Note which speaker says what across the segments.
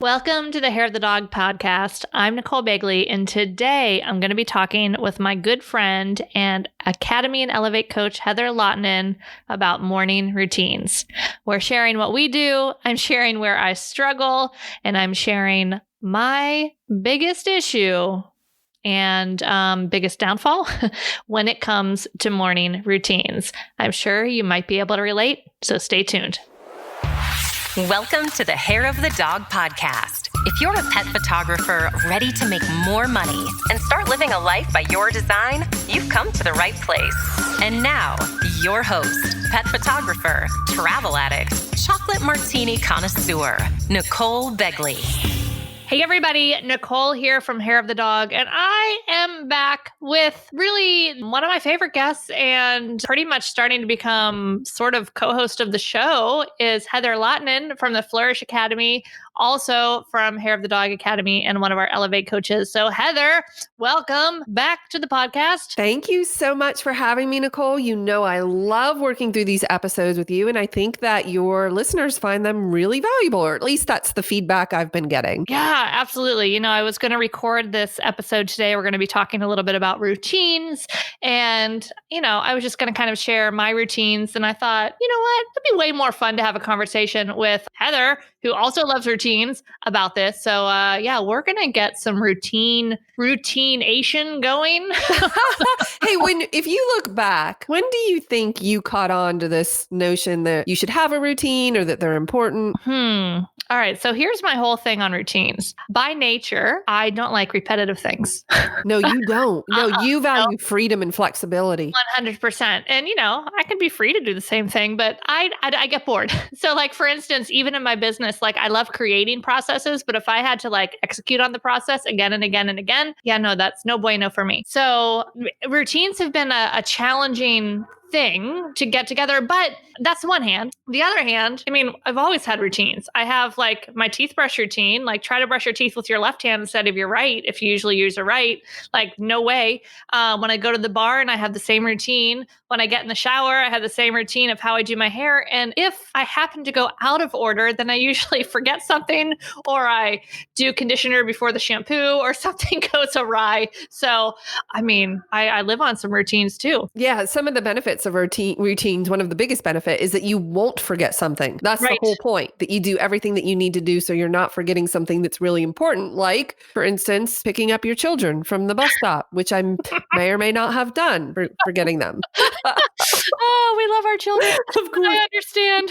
Speaker 1: Welcome to the Hair of the Dog podcast. I'm Nicole Begley, and today I'm going to be talking with my good friend and Academy and Elevate coach, Heather Lahtinen, about morning routines. We're sharing what we do, I'm sharing where I struggle, and I'm sharing my biggest issue and biggest downfall when it comes to morning routines. I'm sure you might be able to relate, so stay tuned.
Speaker 2: Welcome to the Hair of the Dog podcast. If you're a pet photographer ready to make more money and start living a life by your design, you've come to the right place. And now, your host, pet photographer, travel addict, chocolate martini connoisseur, Nicole Begley.
Speaker 1: Hey everybody, Nicole here from Hair of the Dog, and I am back with really one of my favorite guests and pretty much starting to become sort of co-host of the show is Heather Lahtinen from the Flourish Academy, also from Hair of the Dog Academy and one of our Elevate coaches. So Heather, welcome back to the podcast.
Speaker 3: Thank you so much for having me, Nicole. You know, I love working through these episodes with you, and I think that your listeners find them really valuable, or at least that's the feedback I've been getting.
Speaker 1: Yeah, absolutely. You know, I was going to record this episode today. We're going to be talking a little bit about routines. And, you know, I was just going to kind of share my routines. And I thought, you know what? It'd be way more fun to have a conversation with Heather, who also loves routines, about this. So, yeah, we're going to get some routination going.
Speaker 3: Hey, if you look back, when do you think you caught on to this notion that you should have a routine or that they're important?
Speaker 1: All right. So here's my whole thing on routines. By nature, I don't like repetitive things.
Speaker 3: No, you don't. No, you value freedom and flexibility.
Speaker 1: 100%. And, you know, I can be free to do the same thing, but I get bored. So like, for instance, even in my business, like I love creating processes, but if I had to like execute on the process again and again and again, yeah, no, that's no bueno for me. So routines have been a challenging thing to get together, but that's one hand. The other hand, I mean, I've always had routines. I have like my teeth brush routine, like try to brush your teeth with your left hand instead of your right. If you usually use your right, like no way. When I go to the barn, I have the same routine. When I get in the shower, I have the same routine of how I do my hair. And if I happen to go out of order, then I usually forget something, or I do conditioner before the shampoo, or something goes awry. So, I mean, I live on some routines too.
Speaker 3: Yeah, some of the benefits of routines, one of the biggest benefit is that you won't forget something. That's right. The whole point, that you do everything that you need to do so you're not forgetting something that's really important. Like, for instance, picking up your children from the bus stop, which I may or may not have done, forgetting them.
Speaker 1: Oh, we love our children.
Speaker 3: Of course.
Speaker 1: I understand.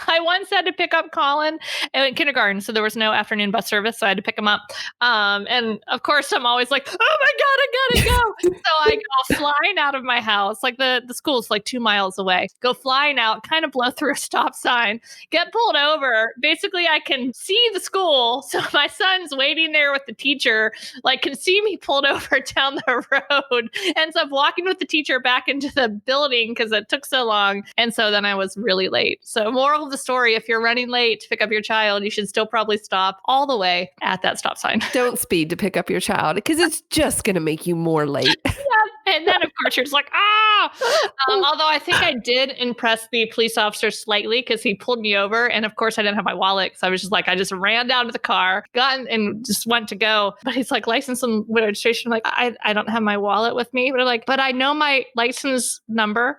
Speaker 1: I once had to pick up Colin in kindergarten, so there was no afternoon bus service, so I had to pick him up. And of course, I'm always like, oh my God, I gotta go. So I go flying out of my house, like the school's like 2 miles away. Go flying out, kind of blow through a stop sign, get pulled over. Basically, I can see the school, so my son's waiting there with the teacher, like can see me pulled over down the road. Ends up walking with the teacher back into the building because it took so long. And so then I was really late. So moral of the story, if you're running late to pick up your child, you should still probably stop all the way at that stop sign.
Speaker 3: Don't speed to pick up your child because it's just going to make you more late.
Speaker 1: Yeah. And then, of course, you're just like, although I think I did impress the police officer slightly because he pulled me over. And of course, I didn't have my wallet. So I was just like, I just ran down to the car, got in, and just went to go. But he's like, license and registration. I'm like, I don't have my wallet with me. But I'm like, but I know my license number.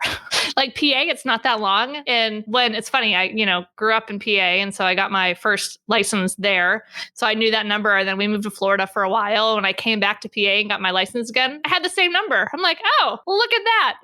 Speaker 1: Like PA, it's not that long. And when it's funny, I, grew up in PA. And so I got my first license there. So I knew that number. And then we moved to Florida for a while. When I came back to PA and got my license again, I had the same number. I'm like, oh, well, look at that.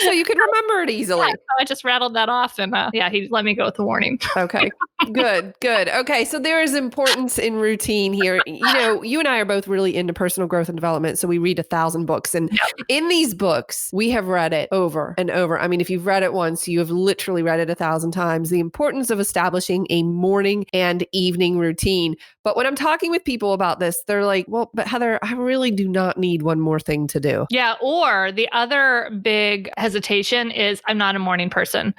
Speaker 3: So you could remember it easily.
Speaker 1: Yeah, so I just rattled that off and he let me go with the warning.
Speaker 3: Okay, good. Okay, so there is importance in routine here. You and I are both really into personal growth and development. So we read 1,000 books. And in these books, we have read it over and over. I mean, if you've read it once, you have literally read it 1,000 times. The importance of establishing a morning and evening routine. But when I'm talking with people about this, they're like, well, but Heather, I really do not need one more thing to do.
Speaker 1: Yeah. Or the other big hesitation is I'm not a morning person.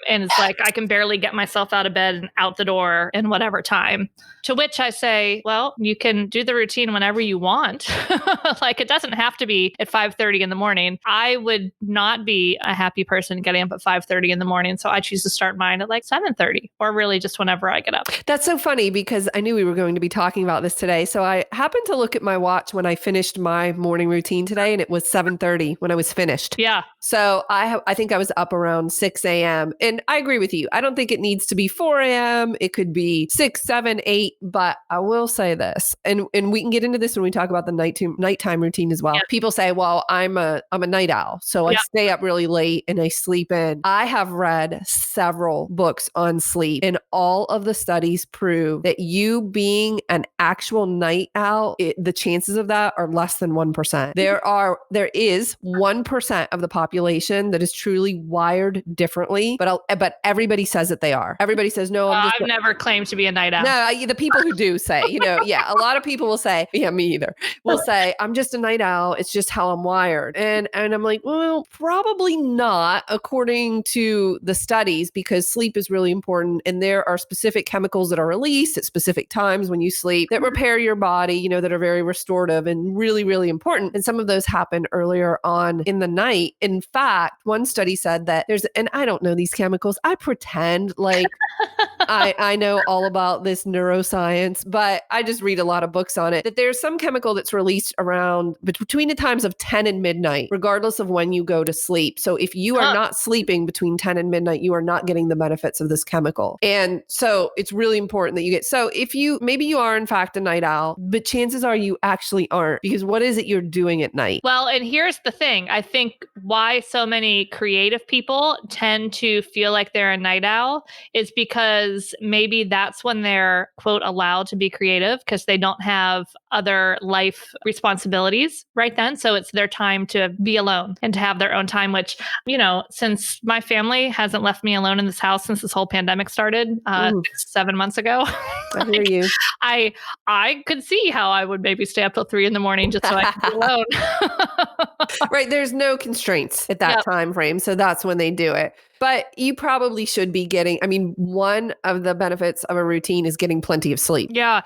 Speaker 1: And it's like, I can barely get myself out of bed and out the door in whatever time. To which I say, well, you can do the routine whenever you want. Like, it doesn't have to be at 5:30 in the morning. I would not be a happy person getting up at 5:30 in the morning. So I choose to start mine at like 7:30 or really just whenever I get up.
Speaker 3: That's so funny because I knew we were going to be talking about this today. So I happened to look at my watch when I finished my morning routine today, and it was 7:30 when I was finished.
Speaker 1: Yeah.
Speaker 3: So I think I was up around 6 a.m. And I agree with you. I don't think it needs to be 4 a.m. It could be 6, 7, 8. But I will say this, and we can get into this when we talk about the nighttime routine as well.
Speaker 1: Yeah.
Speaker 3: People say, well, I'm a night owl. So I stay up really late and I sleep in. I have read several books on sleep, and all of the studies prove that you being an actual night owl, the chances of that are less than 1%. There is 1% of the population that is truly wired differently, but everybody says that they are. Everybody says, no,
Speaker 1: I've never claimed to be a night owl.
Speaker 3: No, the people who do say, a lot of people will say, yeah, me either, will say, I'm just a night owl. It's just how I'm wired. And I'm like, well, probably not according to the studies, because sleep is really important. And there are specific chemicals that are released at specific times when you sleep that repair your body, that are very restorative and really, really important. And some of those happen earlier on in the night. In fact, one study said that and I don't know these chemicals. I pretend like I know all about this neuroscience, but I just read a lot of books on it, that there's some chemical that's released around between the times of 10 and midnight, regardless of when you go to sleep. So if you are not sleeping between 10 and midnight, you are not getting the benefits of this chemical. And so it's really important that you get, so if maybe you are in fact a night owl, but chances are you actually aren't, because what is it you're doing at night?
Speaker 1: Well, and here's the thing. I think why so many creative people tend to feel like they're a night owl is because maybe that's when they're, quote, allowed to be creative, because they don't have other life responsibilities right then. So it's their time to be alone and to have their own time, which, since my family hasn't left me alone in this house since this whole pandemic started 7 months ago.
Speaker 3: I hear you.
Speaker 1: I could see how I would maybe stay up till 3 a.m. just so I could be alone.
Speaker 3: Right. There's no constraints at that time frame. So that's when they do it. But you probably should be getting, one of the benefits of a routine is getting plenty of sleep.
Speaker 1: Yeah.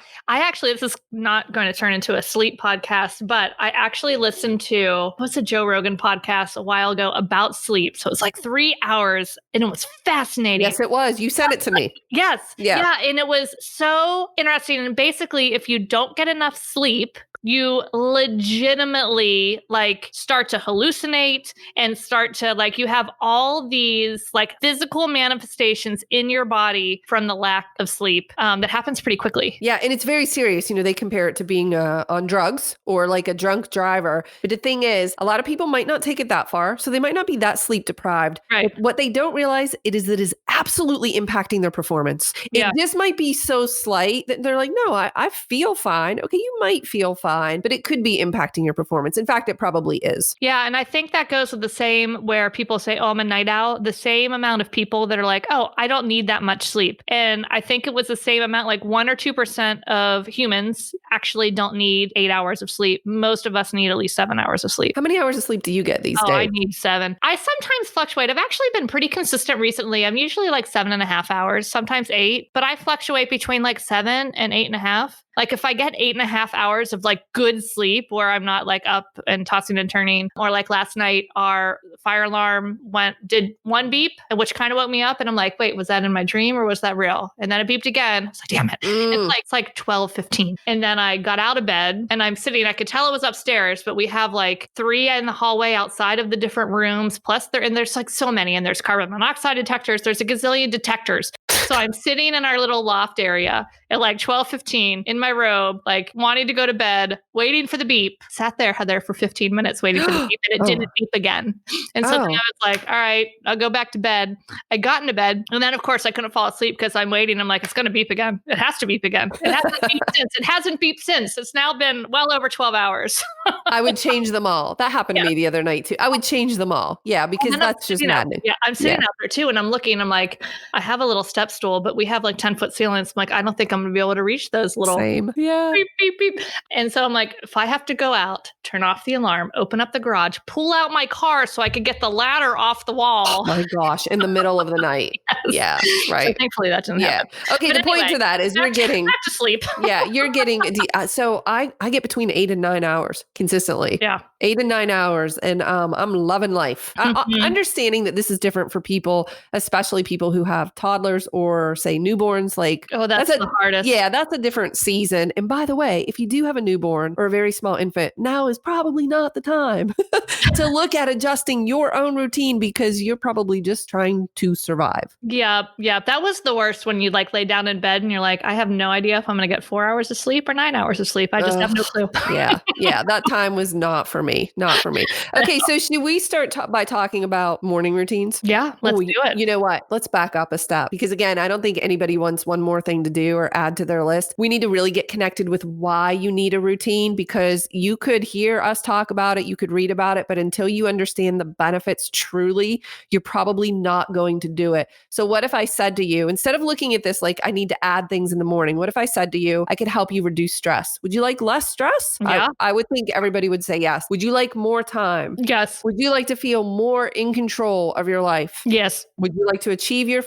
Speaker 1: This is not going to turn into a sleep podcast, but I actually listened to, what's a Joe Rogan podcast a while ago about sleep. So it was like 3 hours and it was fascinating.
Speaker 3: Yes, it was. You sent it to me.
Speaker 1: Yes. Yeah. And it was so interesting. And basically, if you don't get enough sleep, you legitimately start to hallucinate and start to you have all these physical manifestations in your body from the lack of sleep that happens pretty quickly.
Speaker 3: Yeah. And it's very serious. They compare it to being on drugs or like a drunk driver. But the thing is, a lot of people might not take it that far. So they might not be that sleep deprived.
Speaker 1: Right.
Speaker 3: But what they don't realize that it is absolutely impacting their performance.
Speaker 1: Yeah.
Speaker 3: This might be so slight that they're like, no, I feel fine. Okay, you might feel fine, but it could be impacting your performance. In fact, it probably is. Yeah.
Speaker 1: And I think that goes with the same where people say, oh, I'm a night owl. The same amount of people that are like, oh, I don't need that much sleep. And I think it was the same amount, 1 or 2% of humans actually don't need 8 hours of sleep. Most of us need at least 7 hours of sleep.
Speaker 3: How many hours of sleep do you get these days?
Speaker 1: I need 7. I sometimes fluctuate. I've actually been pretty consistent recently. I'm usually 7.5 hours, sometimes 8, but I fluctuate between 7 and 8.5. If I get 8.5 hours of good sleep where I'm not up and tossing and turning, or last night, our fire alarm did one beep, which kind of woke me up. And I'm like, wait, was that in my dream or was that real? And then it beeped again. I was like, damn it. It's 12:15. And then I got out of bed and I'm sitting, I could tell it was upstairs, but we have 3 in the hallway outside of the different rooms. Plus there's so many, and there's carbon monoxide detectors. There's a gazillion detectors. So I'm sitting in our little loft area at 12:15 in my robe, wanting to go to bed, waiting for the beep. Sat there, Heather, for 15 minutes waiting for the beep, and it didn't beep again. And so then I was like, all right, I'll go back to bed. I got into bed, and then of course I couldn't fall asleep because I'm waiting. I'm like, it's going to beep again. It has to beep again. It hasn't beeped since. It hasn't beeped since. It's now been well over 12 hours.
Speaker 3: I would change them all. That happened to me the other night too. I would change them all. Yeah, because that's just maddening.
Speaker 1: Yeah, I'm sitting out there too, and I'm looking. I'm like, I have a little step stool, but we have like 10-foot ceilings. I'm like, I don't think I'm going to be able to reach those little
Speaker 3: Same. Yeah.
Speaker 1: beep, beep, beep. And so I'm like, if I have to go out, turn off the alarm, open up the garage, pull out my car so I could get the ladder off the wall.
Speaker 3: Oh my gosh. In the middle of the night.
Speaker 1: Yes.
Speaker 3: Yeah. Right.
Speaker 1: So thankfully that didn't happen.
Speaker 3: Okay.
Speaker 1: But
Speaker 3: The point
Speaker 1: anyway,
Speaker 3: to that is you're getting,
Speaker 1: back to sleep.
Speaker 3: you're getting, so I get between 8 and 9 hours consistently.
Speaker 1: Yeah.
Speaker 3: 8 and 9 hours. And I'm loving life. Understanding that this is different for people, especially people who have toddlers or say newborns. Like,
Speaker 1: oh, that's the hardest.
Speaker 3: Yeah, that's a different season. And by the way, if you do have a newborn or a very small infant, now is probably not the time to look at adjusting your own routine because you're probably just trying to survive.
Speaker 1: Yeah. Yeah. That was the worst when you like lay down in bed and you're like, I have no idea if I'm going to get 4 hours of sleep or 9 hours of sleep. I just have no clue.
Speaker 3: Yeah. That time was not for me. Not for me. Okay. So should we start by talking about morning routines?
Speaker 1: Yeah. Let's do it.
Speaker 3: You know what? Let's back up a step because again, I don't think anybody wants one more thing to do or add to their list. We need to really get connected with why you need a routine because you could hear us talk about it. You could read about it, but until you understand the benefits truly, you're probably not going to do it. So what if I said to you, instead of looking at this like I need to add things in the morning, what if I said to you, I could help you reduce stress? Would you like less stress?
Speaker 1: Yeah.
Speaker 3: I would think everybody would say yes. Would you like more time?
Speaker 1: Yes.
Speaker 3: Would you like to feel more in control of your life?
Speaker 1: Yes.
Speaker 3: Would you like to achieve your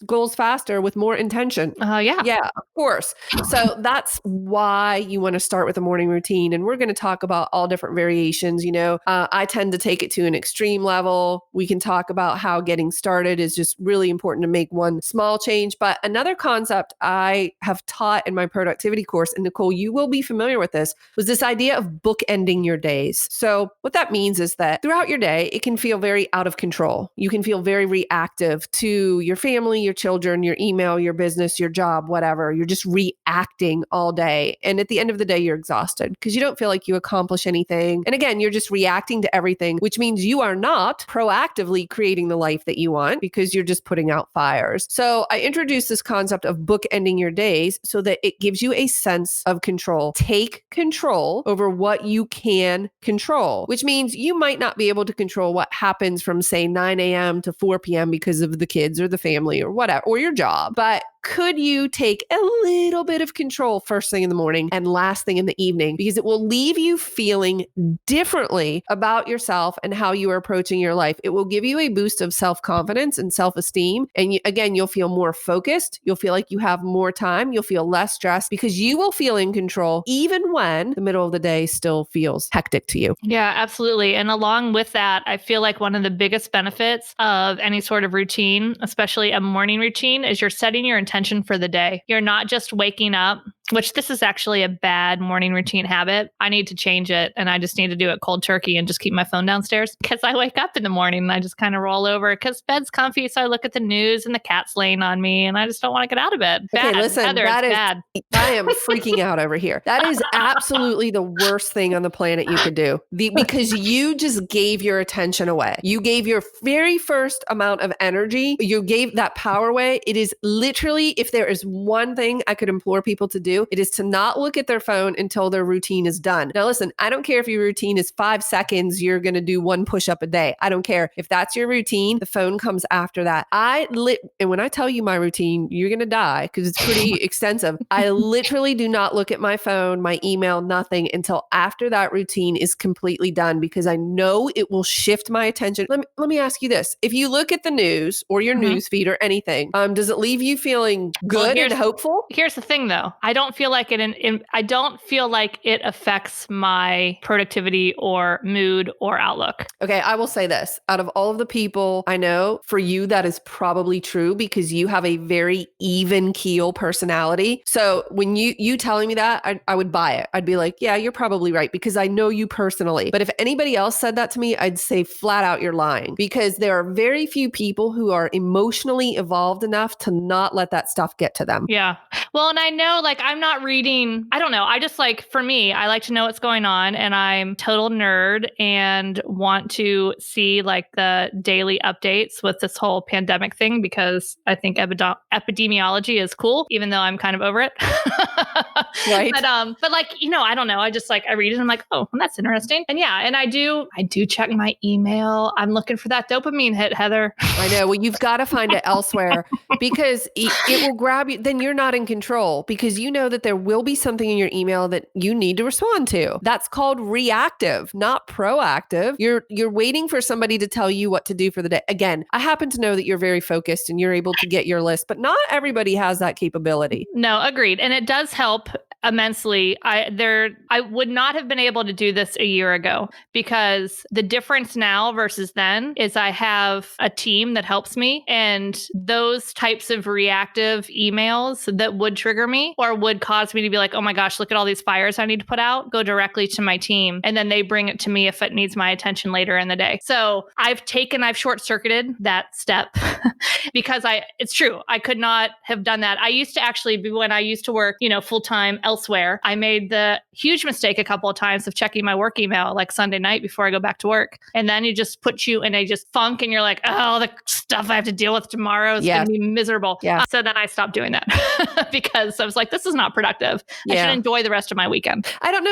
Speaker 3: goals faster with more intention?
Speaker 1: Yeah.
Speaker 3: Yeah, of course. So that's why you want to start with a morning routine. And we're going to talk about all different variations. I tend to take it to an extreme level. We can talk about how getting started is just really important to make one small change. But another concept I have taught in my productivity course, and Nicole, you will be familiar with this, was this idea of bookending your days. So what that means is that throughout your day, it can feel very out of control. You can feel very reactive to your family, your children, your email, your business, your job, whatever. You're just reacting all day. And at the end of the day, you're exhausted because you don't feel like you accomplish anything. And again, you're just reacting to everything, which means you are not proactively creating the life that you want because you're just putting out fires. So I introduced this concept of bookending your days so that it gives you a sense of control. Take control over what you can control, which means you might not be able to control what happens from say 9 a.m. to 4 p.m. because of the kids or the family or whatever, or your job. But could you take a little bit of control first thing in the morning and last thing in the evening? Because it will leave you feeling differently about yourself and how you are approaching your life. It will give you a boost of self-confidence and self-esteem. And again, you'll feel more focused. You'll feel like you have more time. You'll feel less stressed because you will feel in control even when the middle of the day still feels hectic to you.
Speaker 1: Yeah, absolutely. And along with that, I feel like one of the biggest benefits of any sort of routine, especially a morning routine, is you're setting your intention for the day. You're not just waking up, which this is actually a bad morning routine habit. I need to change it. And I just need to do it cold turkey and just keep my phone downstairs because I wake up in the morning and I just kind of roll over because bed's comfy. So I look at the news and the cat's laying on me and I just don't want to get out of bed. Bad.
Speaker 3: Okay, listen,
Speaker 1: Heather,
Speaker 3: that is
Speaker 1: bad.
Speaker 3: I am freaking out over here. That is absolutely the worst thing on the planet you could do because you just gave your attention away. You gave your very first amount of energy. You gave that power away. It is literally, if there is one thing I could implore people to do, it is to not look at their phone until their routine is done. Now, listen, I don't care if your routine is 5 seconds, you're going to do 1 push-up a day. I don't care. If that's your routine, the phone comes after that. And when I tell you my routine, you're going to die because it's pretty extensive. I literally do not look at my phone, my email, nothing until after that routine is completely done because I know it will shift my attention. Let me ask you this. If you look at the news or your news feed or anything, does it leave you feeling good and hopeful?
Speaker 1: Here's the thing though. I don't feel like it affects my productivity or mood or outlook.
Speaker 3: Okay, I will say this. Out of all of the people I know, for you, that is probably true because you have a very even keel personality. So when you telling me that, I would buy it. I'd be like, yeah, you're probably right because I know you personally. But if anybody else said that to me, I'd say flat out you're lying because there are very few people who are emotionally evolved enough to not let that stuff get to them.
Speaker 1: Yeah. Well, and I know like I'm not reading, I don't know. I just like, for me, I like to know what's going on and I'm total nerd and want to see like the daily updates with this whole pandemic thing because I think epidemiology is cool, even though I'm kind of over it.
Speaker 3: Right.
Speaker 1: But like, I don't know. I just like, I read it and I'm like, oh, that's interesting. And yeah, and I do check my email. I'm looking for that dopamine hit, Heather.
Speaker 3: I know. Well, you've got to find it elsewhere because it will grab you. Then you're not in control because you know that there will be something in your email that you need to respond to. That's called reactive, not proactive. You're waiting for somebody to tell you what to do for the day. Again, I happen to know that you're very focused and you're able to get your list, but not everybody has that capability.
Speaker 1: No, agreed. And it does help immensely. I would not have been able to do this a year ago because the difference now versus then is I have a team that helps me, and those types of reactive emails that would trigger me or would cause me to be like, oh my gosh, look at all these fires I need to put out, go directly to my team. And then they bring it to me if it needs my attention later in the day. So I've short circuited that step because it's true. I could not have done that. I used to actually, when I used to work, full time elsewhere, I made the huge mistake a couple of times of checking my work email like Sunday night before I go back to work. And then it just puts you in a just funk and you're like, oh, the stuff I have to deal with tomorrow is going to be miserable. Yeah. So then I stopped doing that because I was like, this is not productive. I should enjoy the rest of my weekend.
Speaker 3: I don't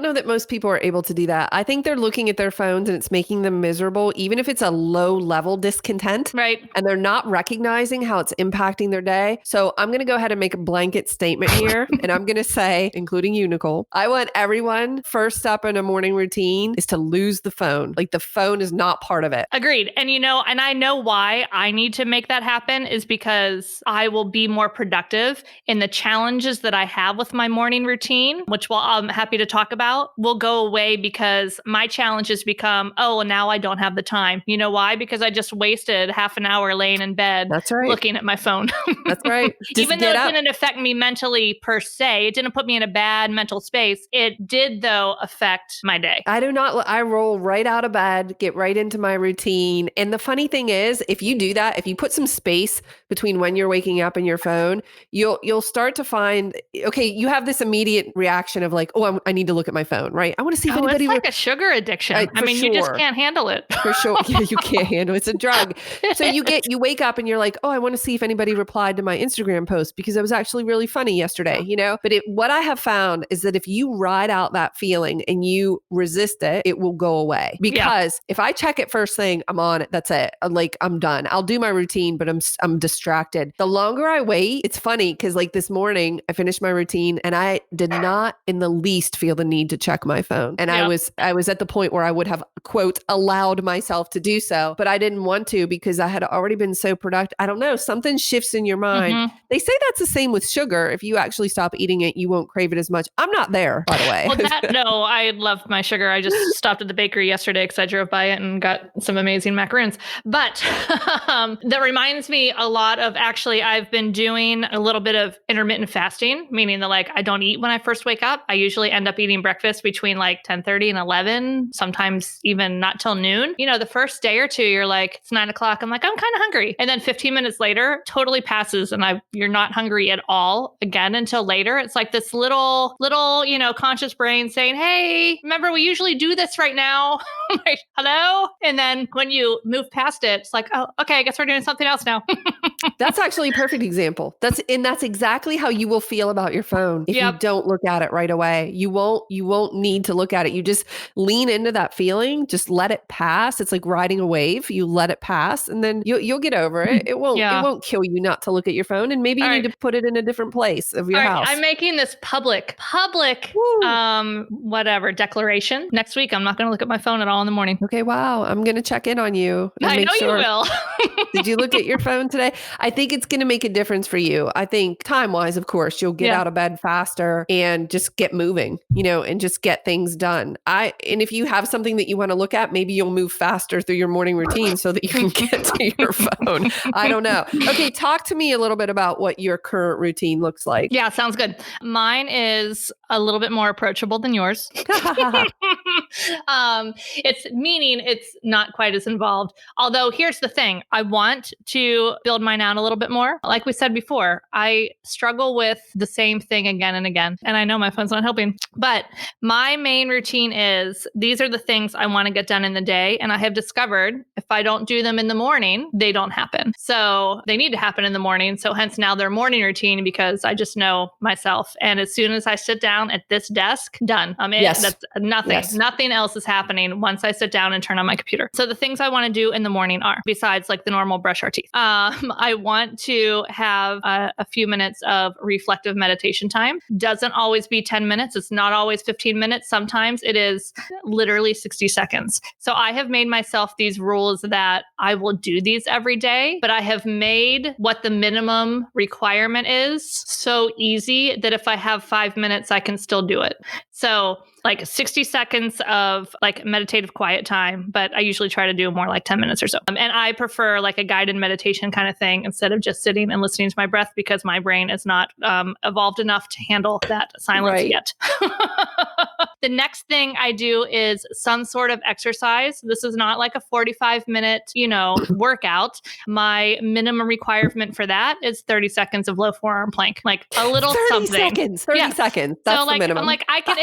Speaker 3: know that most people are able to do that. I think they're looking at their phones and it's making them miserable, even if it's a low level discontent.
Speaker 1: Right.
Speaker 3: And they're not recognizing how it's impacting their day. So I'm going to go ahead and make a blanket statement here. And I'm going to say, including you, Nicole, I want everyone, first step in a morning routine is to lose the phone. Like the phone is not part of it.
Speaker 1: Agreed. And and I know why I need to make that happen is because I will be more productive in the challenges that I have with my morning routine, which I'm happy to talk about, will go away because my challenges become, oh, now I don't have the time. You know why? Because I just wasted half an hour laying in bed looking at my phone.
Speaker 3: That's right.
Speaker 1: Even though it didn't affect me mentally per se, it didn't put me in a bad mental space. It did, though, affect my day.
Speaker 3: I roll right out of bed, get right into my routine. And the funny thing is, if you do that, if you put some space between when you're waking up and your phone, you'll start to find, okay, you have this immediate reaction of like, oh, I need to look at my phone, right? I want to see if anybody...
Speaker 1: It's like a sugar addiction. You just can't handle it.
Speaker 3: For sure. Yeah, you can't handle it. It's a drug. So you wake up and you're like, oh, I want to see if anybody replied to my Instagram post because it was actually really funny yesterday, But what I have found is that if you ride out that feeling and you resist it, it will go away. Because if I check it first thing, I'm on it. That's it. I'm done. I'll do my routine, but I'm distracted. The longer I wait, it's funny because like this morning I finished my routine and I did not in the least feel the need to check my phone. And I was at the point where I would have, quote, allowed myself to do so, but I didn't want to because I had already been so productive. I don't know. Something shifts in your mind. Mm-hmm. They say that's the same with sugar. If you actually stop eating it, you won't crave it as much. I'm not there, by the way.
Speaker 1: No, I love my sugar. I just stopped at the bakery yesterday because I drove by it and got some amazing macaroons. But that reminds me a lot of actually, I've been doing a little bit of intermittent fasting, meaning that like I don't eat when I first wake up. I usually end up eating breakfast between like 10:30 and 11, sometimes even not till noon. The first day or two, you're like, it's 9 o'clock. I'm like, I'm kind of hungry. And then 15 minutes later, totally passes and you're not hungry at all again until later. It's like this little, conscious brain saying, hey, remember we usually do this right now. Like, hello? And then when you move past it, it's like, oh, okay, I guess we're doing something else now.
Speaker 3: That's actually a perfect example. That's exactly how you will feel about your phone if you don't look at it right away. You won't need to look at it. You just lean into that feeling, just let it pass. It's like riding a wave. You let it pass and then you'll get over it. It won't kill you not to look at your phone. And maybe you need to put it in a different place of your house.
Speaker 1: I'm making this public, declaration. Next week, I'm not going to look at my phone at all in the morning.
Speaker 3: Okay. Wow. I'm going to check in on you.
Speaker 1: I know you will.
Speaker 3: Did you look at your phone today? I think it's going to make a difference for you. I think time-wise, of course, you'll get out of bed faster and just get moving, and just get things done. And if you have something that you want to look at, maybe you'll move faster through your morning routine so that you can get to your phone. I don't know. Okay. Talk to me a little bit about what your current routine looks like.
Speaker 1: Yeah, sounds good. Mine is a little bit more approachable than yours. It's meaning it's not quite as involved. Although here's the thing, I want to build mine out a little bit more. Like we said before, I struggle with the same thing again and again. And I know my phone's not helping, but my main routine is these are the things I want to get done in the day. And I have discovered if I don't do them in the morning, they don't happen. So they need to happen in the morning. So hence now they're morning routine because I just know myself. And as soon as I sit down at this desk, done. I'm in.
Speaker 3: Yes.
Speaker 1: That's nothing.
Speaker 3: Yes.
Speaker 1: Nothing else is happening once I sit down and turn on my computer. So the things I want to do in the morning are, besides like the normal brush our teeth, I want to have a few minutes of reflective meditation time. Doesn't always be 10 minutes. It's not always 15 minutes. Sometimes it is literally 60 seconds. So I have made myself these rules that I will do these every day, but I have made what the minimum requirement is so easy that if I have 5 minutes, I can still do it. So like 60 seconds of like meditative quiet time, but I usually try to do more like 10 minutes or so. And I prefer like a guided meditation kind of thing instead of just sitting and listening to my breath because my brain is not evolved enough to handle that silence yet. The next thing I do is some sort of exercise. This is not like a 45-minute, workout. My minimum requirement for that is 30 seconds of low forearm plank, like a little 30
Speaker 3: something. 30 seconds. That's
Speaker 1: so
Speaker 3: the minimum.
Speaker 1: I'm like, I can,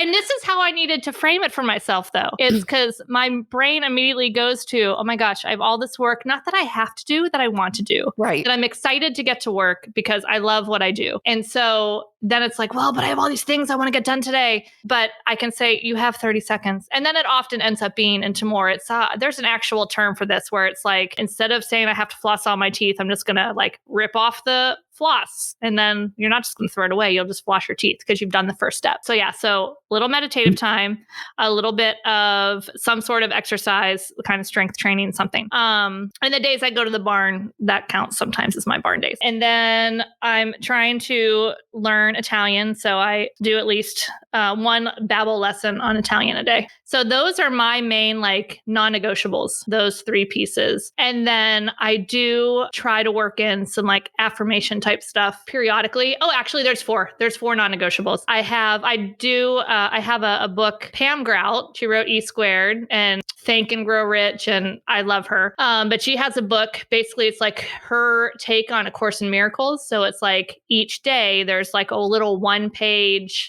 Speaker 1: and this is how I needed to frame it for myself though. It's because my brain immediately goes to, oh my gosh, I have all this work, not that I have to do, that I want to do.
Speaker 3: Right.
Speaker 1: That I'm excited to get to work because I love what I do. And so then it's like, well, but I have all these things I want to get done today. But I can say, you have 30 seconds. And then it often ends up being into more. It's there's an actual term for this where it's like, instead of saying I have to floss all my teeth, I'm just going to like rip off the floss. And then you're not just going to throw it away. You'll just floss your teeth because you've done the first step. So yeah, so little meditative time, a little bit of some sort of exercise, kind of strength training, something. And the days I go to the barn, that counts sometimes as my barn days. And then I'm trying to learn Italian. So I do at least one Babbel lesson on Italian a day. So those are my main like non-negotiables, those 3 pieces. And then I do try to work in some like affirmation type stuff periodically. Oh, actually there's 4 non-negotiables. I have a book, Pam Grout. She wrote E Squared and Think and Grow Rich. And I love her. But she has a book. Basically it's like her take on A Course in Miracles. So it's like each day there's like a little 1-page,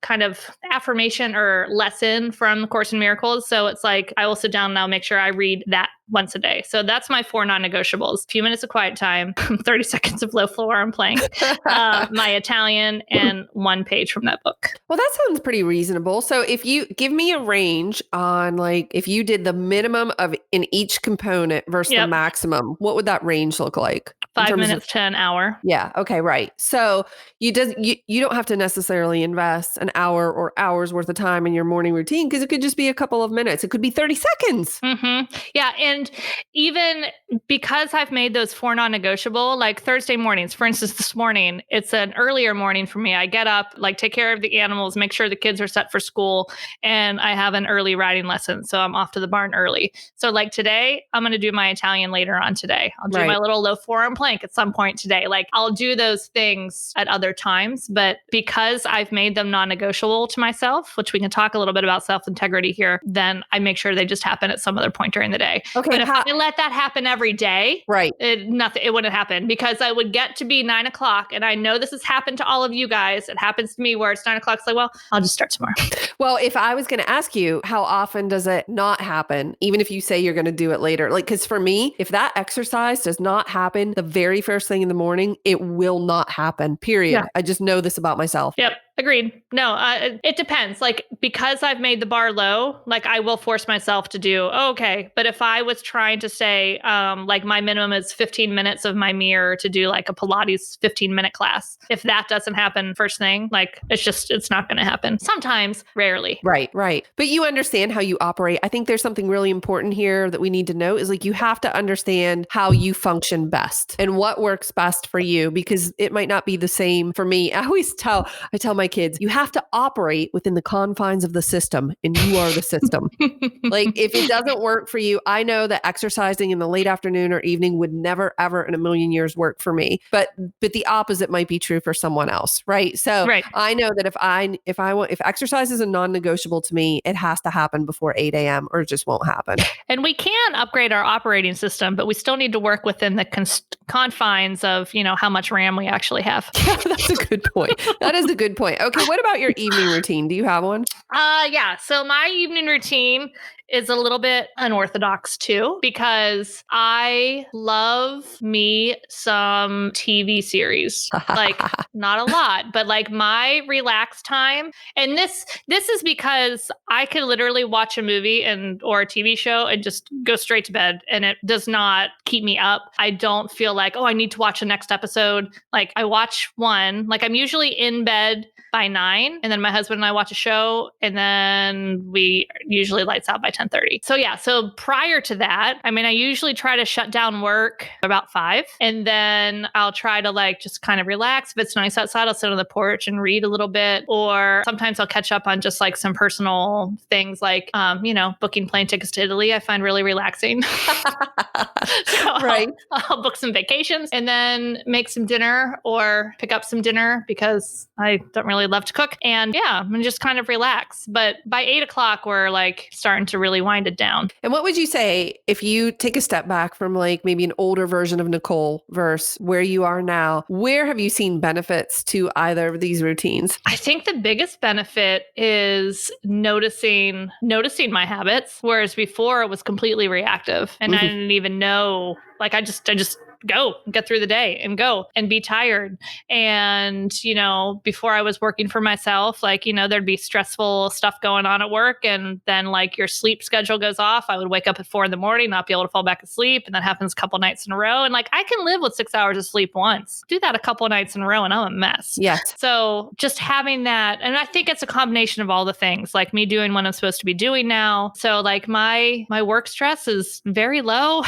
Speaker 1: kind of affirmation or lesson from the Course in Miracles. So it's like, I will sit down and I'll make sure I read that once a day. So that's my 4 non-negotiables. A few minutes of quiet time, 30 seconds of low forearm plank, my Italian, and 1 page from that book.
Speaker 3: Well, that sounds pretty reasonable. So if you give me a range on like, if you did the minimum of in each component versus the maximum, what would that range look like?
Speaker 1: 5 minutes to an hour.
Speaker 3: Yeah. Okay. Right. So you don't have to necessarily invest an hour or hours worth of time in your morning routine because it could just be a couple of minutes. It could be 30 seconds.
Speaker 1: Mm-hmm. Yeah. And even because I've made those 4 non-negotiable, like Thursday mornings, for instance, this morning, it's an earlier morning for me. I get up, like take care of the animals, make sure the kids are set for school, and I have an early riding lesson. So I'm off to the barn early. So like today, I'm going to do my Italian later on today. I'll do my little low forearm plank at some point today. Like I'll do those things at other times, but because I've made them non-negotiable to myself, which we can talk a little bit about self-integrity here, then I make sure they just happen at some other point during the day. Okay. But if I let that happen every day, it wouldn't happen because I would get to be 9 o'clock. And I know this has happened to all of you guys. It happens to me where it's 9 o'clock. It's like, well, I'll just start tomorrow.
Speaker 3: Well, if I was going to ask you, how often does it not happen? Even if you say you're going to do it later, like, cause for me, if that exercise does not happen the very first thing in the morning, it will not happen, period. Yeah. I just know this about myself.
Speaker 1: Yep. Agreed. No, it depends. Like, because I've made the bar low, like I will force myself to do, okay. But if I was trying to say, like my minimum is 15 minutes of my mirror to do like a Pilates 15-minute class. If that doesn't happen first thing, like it's not going to happen. Sometimes, rarely.
Speaker 3: Right. But you understand how you operate. I think there's something really important here that we need to know is like, you have to understand how you function best and what works best for you, because it might not be the same for me. I tell my kids, you have to operate within the confines of the system, and you are the system. Like if it doesn't work for you, I know that exercising in the late afternoon or evening would never, ever in a million years work for me. But the opposite might be true for someone else, right? So I know that if exercise is a non-negotiable to me, it has to happen before 8 a.m. or it just won't happen.
Speaker 1: And we can upgrade our operating system, but we still need to work within the confines of, how much RAM we actually have.
Speaker 3: Yeah, that's a good point. That is a good point. Okay, what about your evening routine? Do you have one?
Speaker 1: Yeah. So my evening routine is a little bit unorthodox too, because I love me some TV series. Like not a lot, but like my relaxed time. And this is because I could literally watch a movie or a TV show and just go straight to bed, and it does not keep me up. I don't feel like, I need to watch the next episode. Like I watch one, like I'm usually in bed by 9, and then my husband and I watch a show, and then we usually lights out by 10:30. So prior to that, I usually try to shut down work about 5, and then I'll try to like just kind of relax. If it's nice outside, I'll sit on the porch and read a little bit, or sometimes I'll catch up on just like some personal things like, booking plane tickets to Italy. I find really relaxing. Right. I'll book some vacations and then make some dinner or pick up some dinner because I don't really love to cook. And I'm just kind of relax. But by 8 o'clock, we're like starting to really wind it down.
Speaker 3: And what would you say if you take a step back from like maybe an older version of Nicole versus where you are now? Where have you seen benefits to either of these routines?
Speaker 1: I think the biggest benefit is noticing my habits, whereas before it was completely reactive and I didn't even know. Like I just go get through the day and go and be tired. And, before I was working for myself, like, there'd be stressful stuff going on at work. And then like your sleep schedule goes off. I would wake up at 4 a.m, not be able to fall back asleep. And that happens a couple nights in a row. And like, I can live with 6 hours of sleep once, do that a couple of nights in a row and I'm a mess.
Speaker 3: Yes. So
Speaker 1: just having that, and I think it's a combination of all the things, like me doing what I'm supposed to be doing now. So like my work stress is very low.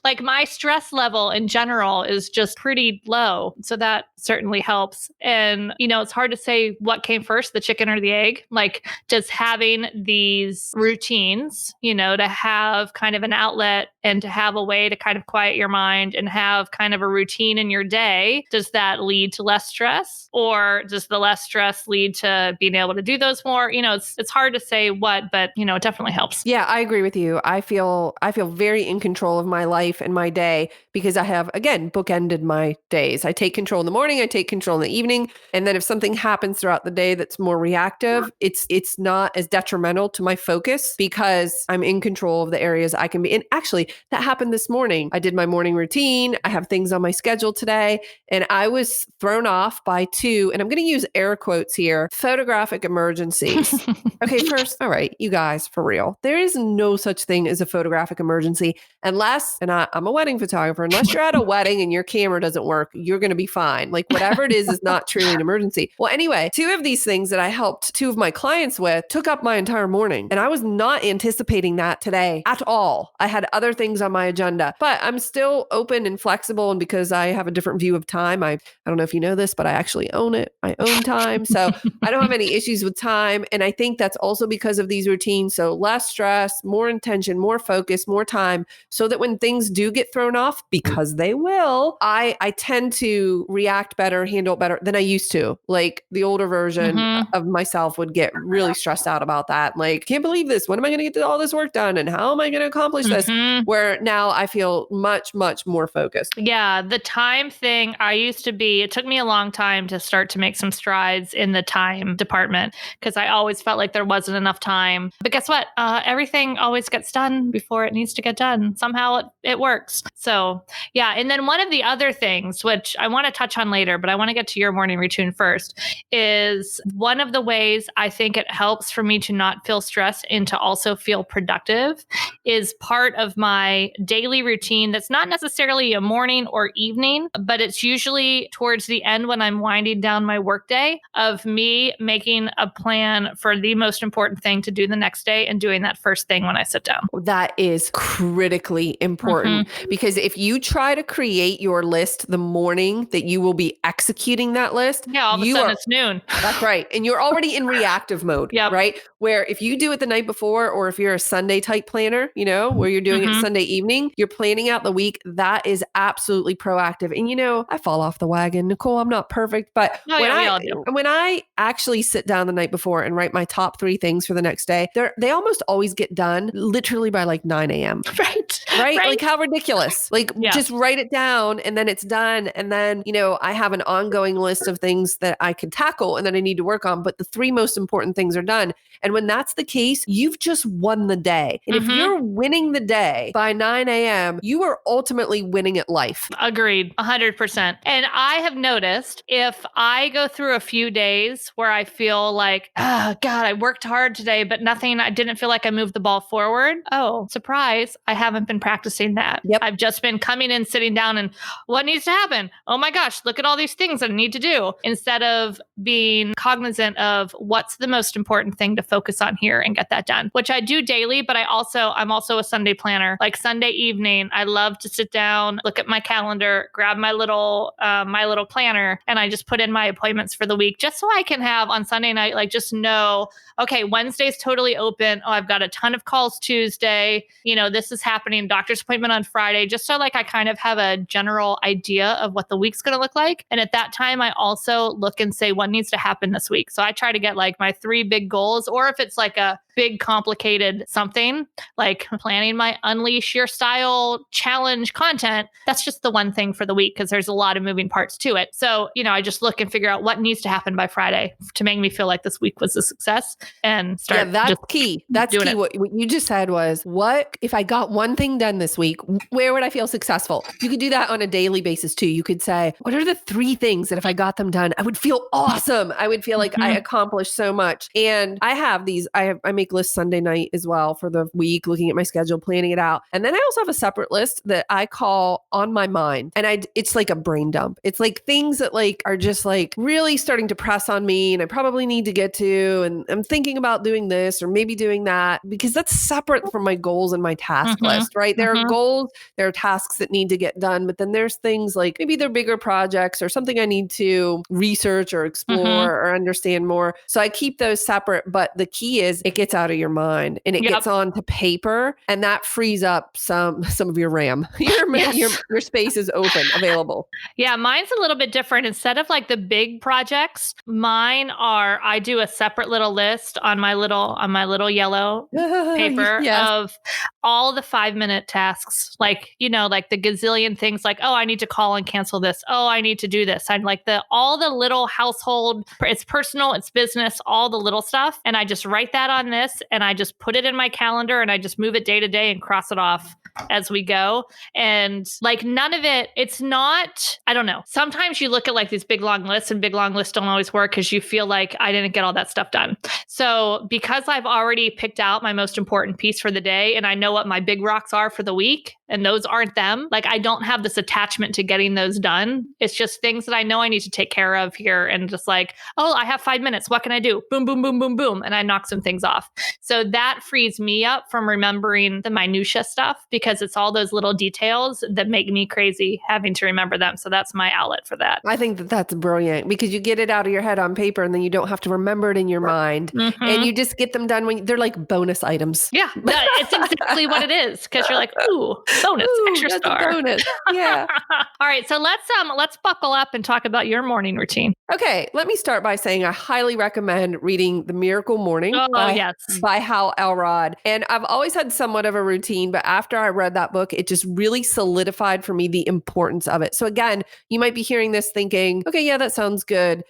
Speaker 1: like my stress level in general is just pretty low. So that certainly helps. And, it's hard to say what came first, the chicken or the egg. Like just having these routines, to have kind of an outlet and to have a way to kind of quiet your mind and have kind of a routine in your day. Does that lead to less stress, or does the less stress lead to being able to do those more? It's hard to say what, but it definitely helps.
Speaker 3: Yeah, I agree with you. I feel very in control of my life and my day because I have, again, bookended my days. I take control in the morning, I take control in the evening. And then if something happens throughout the day that's more reactive, it's not as detrimental to my focus because I'm in control of the areas I can be. And actually, that happened this morning. I did my morning routine. I have things on my schedule today. And I was thrown off by 2, and I'm going to use air quotes here, photographic emergencies. Okay, first, all right, you guys, for real. There is no such thing as a photographic emergency unless, and I'm a wedding photographer, unless you're at a wedding and your camera doesn't work, you're going to be fine. Like whatever it is not truly an emergency. Well, anyway, 2 of these things that I helped 2 of my clients with took up my entire morning. And I was not anticipating that today at all. I had other things on my agenda, but I'm still open and flexible. And because I have a different view of time, I don't know if you know this, but I actually own it. I own time. So I don't have any issues with time. And I think that's also because of these routines. So less stress, more intention, more focus, more time, so that when things do get thrown off, because they will, I tend to react better, handle it better than I used to. Like the older version of myself would get really stressed out about that. Like, can't believe this. When am I going to get all this work done? And how am I going to accomplish this? Where now I feel much, much more focused.
Speaker 1: Yeah. The time thing, it took me a long time to start to make some strides in the time department because I always felt like there wasn't enough time. But guess what? Everything always gets done before it needs to get done. Somehow it works. So yeah. And then one of the other things, which I want to touch on later, but I want to get to your morning routine first, is one of the ways I think it helps for me to not feel stressed and to also feel productive is part of my daily routine that's not necessarily a morning or evening, but it's usually towards the end when I'm winding down my workday of me making a plan for the most important thing to do the next day and doing that first thing when I sit down.
Speaker 3: That is critically important because if you try to create your list the morning that you will be actually executing that list,
Speaker 1: Yeah, all of a sudden it's noon.
Speaker 3: That's right. And you're already in reactive mode, right? Where if you do it the night before, or if you're a Sunday type planner, where you're doing it Sunday evening, you're planning out the week, that is absolutely proactive. And I fall off the wagon. Nicole, I'm not perfect, but when I actually sit down the night before and write my top 3 things for the next day, they almost always get done literally by like 9 a.m. Right? Like how ridiculous. Like just write it down and then it's done. And then, I have an ongoing list of things that I can tackle and that I need to work on. But the 3 most important things are done. And when that's the case, you've just won the day. And if you're winning the day by 9 a.m., you are ultimately winning at life.
Speaker 1: Agreed. 100%. And I have noticed if I go through a few days where I feel like, oh God, I worked hard today, but I didn't feel like I moved the ball forward. Oh, surprise. I haven't been practicing that. I've just been coming in, sitting down and what needs to happen? Oh my gosh, look at all these things that I need to do, instead of being cognizant of what's the most important thing to focus on here and get that done, which I do daily. But I'm also a Sunday planner. Like Sunday evening, I love to sit down, look at my calendar, grab my little planner, and I just put in my appointments for the week, just so I can have on Sunday night, like just know, okay, Wednesday's totally open. Oh, I've got a ton of calls Tuesday. This is happening, doctor's appointment on Friday, just so like I kind of have a general idea of what the week's going to look like. And at that time, I also look and say what needs to happen this week. So I try to get like my 3 big goals, or if it's like a big complicated something like planning my Unleash Your Style challenge content, that's just the one thing for the week because there's a lot of moving parts to it. So, I just look and figure out what needs to happen by Friday to make me feel like this week was a success and start.
Speaker 3: Yeah, that's key. That's key. What you just said was, what if I got one thing done this week, where would I feel successful? You could do that on a daily basis too. You could say, what are the 3 things that if I got them done, I would feel awesome. I would feel like I accomplished so much. And I have these, I make lists Sunday night as well for the week, looking at my schedule, planning it out. And then I also have a separate list that I call On My Mind. And it's like a brain dump. It's like things that like are just like really starting to press on me and I probably need to get to. And I'm thinking about doing this or maybe doing that, because that's separate from my goals and my task list, right? There are goals, there are tasks that need to get done, but then there's things like maybe they're bigger projects or something I need to research or explore or understand more. So I keep those separate, but the key is it gets out of your mind and it gets onto paper, and that frees up some of your RAM. Your space is open, available.
Speaker 1: Yeah, mine's a little bit different. Instead of like the big projects, I do a separate little list on my little yellow paper of all the 5-minute tasks, like the gazillion things, like, oh, I need to call and cancel this. Oh, I need to do this. I'm like all the little household, it's personal, it's business, all the little stuff. And I just write that on this and I just put it in my calendar and I just move it day to day and cross it off as we go. And like none of it, it's not, I don't know. Sometimes you look at like these big long lists, and big long lists don't always work because you feel like I didn't get all that stuff done. So because I've already picked out my most important piece for the day and I know what my big rocks are for the week, and those aren't them, like I don't have this attachment to getting those done. It's just things that I know I need to take care of here, and just like, oh, I have 5 minutes. What can I do? Boom, boom, boom, boom, boom. And I knock some things off. So that frees me up from remembering the minutia stuff, because it's all those little details that make me crazy having to remember them. So that's my outlet for that.
Speaker 3: I think that's brilliant, because you get it out of your head on paper and then you don't have to remember it in your mind, and you just get them done when they're like bonus items.
Speaker 1: Yeah, it's exactly what it is, because you're like, ooh, bonus, extra star.
Speaker 3: Bonus. Yeah.
Speaker 1: All right, so let's buckle up and talk about your morning routine.
Speaker 3: Okay, let me start by saying I highly recommend reading The Miracle Morning by Hal Elrod. And I've always had somewhat of a routine, but after I read that book, it just really solidified for me the importance of it. So again, you might be hearing this thinking, okay, yeah, that sounds good.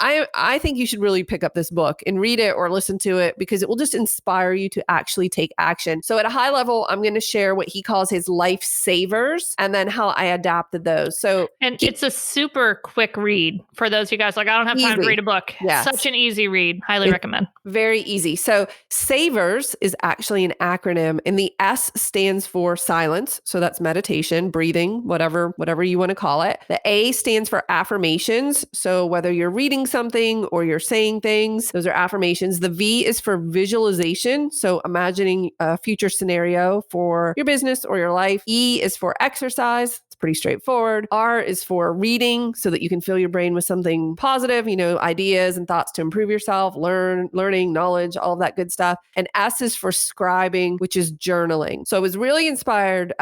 Speaker 3: I think you should really pick up this book and read it or listen to it, because it will just inspire you to actually take action. So at a high level, I'm going to share what he calls his life savers and then how I adapted those. And
Speaker 1: it's a super quick read for those of you guys like, I don't have time to read a book. Yes. Such an easy read. Highly recommend.
Speaker 3: Very easy. So savers is actually an acronym, and the S stands for silence. So that's meditation, breathing, whatever you want to call it. The A stands for affirmations. So whether you're reading something or you're saying things, those are affirmations. The V is for visualization. So imagining a future scenario for your business or your life. E is for exercise. It's pretty straightforward. R is for reading so that you can fill your brain with something positive, ideas and thoughts to improve yourself, learning, knowledge, all of that good stuff. And S is for scribing, which is journaling. So I was really inspired.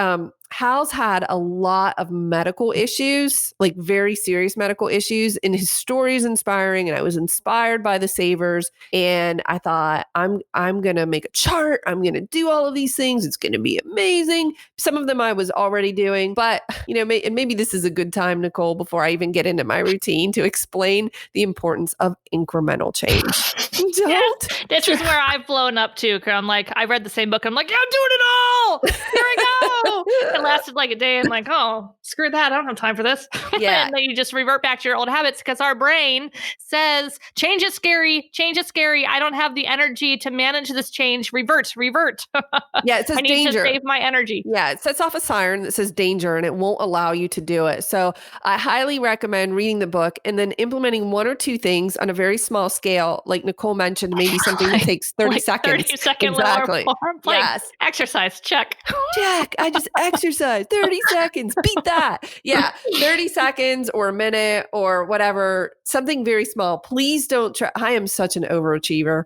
Speaker 3: Hal's had a lot of medical issues, like very serious medical issues, and his story is inspiring. And I was inspired by the savers. And I thought, I'm going to make a chart. I'm going to do all of these things. It's going to be amazing. Some of them I was already doing, but and maybe this is a good time, Nicole, before I even get into my routine to explain the importance of incremental change.
Speaker 1: Yes, this is where I've blown up too. I'm like, I read the same book. I'm like, yeah, I'm doing it all. Here I go. It lasted like a day. I'm like, oh, screw that. I don't have time for this.
Speaker 3: Yeah.
Speaker 1: And then you just revert back to your old habits because our brain says, change is scary. Change is scary. I don't have the energy to manage this change. Revert.
Speaker 3: Yeah, it says
Speaker 1: I need
Speaker 3: danger.
Speaker 1: to save my energy.
Speaker 3: Yeah, it sets off a siren that says danger and it won't allow you to do it. So I highly recommend reading the book and then implementing one or two things on a very small scale. Like Nicole mentioned, maybe something that takes 30 seconds.
Speaker 1: 30-second
Speaker 3: exactly.
Speaker 1: little form. Like,
Speaker 3: yes.
Speaker 1: Exercise. Check.
Speaker 3: I just exercise 30 seconds. Beat that. Yeah. 30 seconds or a minute or whatever. Something very small. Please don't try. I am such an overachiever.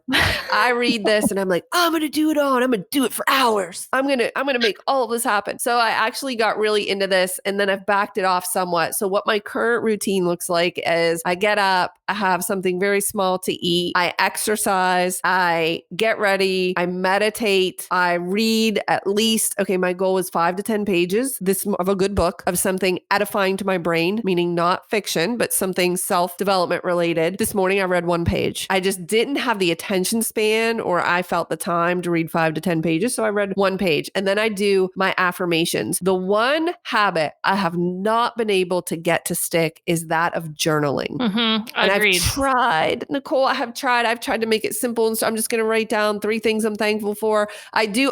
Speaker 3: I read this and I'm like, I'm going to do it all. And I'm going to do it for hours. I'm going to make all of this happen. So I actually got really into this and then I've backed it off somewhat. So what my current routine looks like is I get up, I have something very small to eat. I exercise, I get ready, I meditate, I read at least, my goal is 5 to 10 pages of a good book of something edifying to my brain, meaning not fiction, but something self-development related. This morning I read 1 page. I just didn't have the attention span or I felt the time to read 5 to 10 pages. So I read 1 page and then I do my affirmations. The one habit I have not been able to get to stick is that of journaling.
Speaker 1: Mm-hmm.
Speaker 3: And
Speaker 1: Agreed.
Speaker 3: I've tried, Nicole, I've tried to make it simple. And so I'm just going to write down 3 things I'm thankful for. I do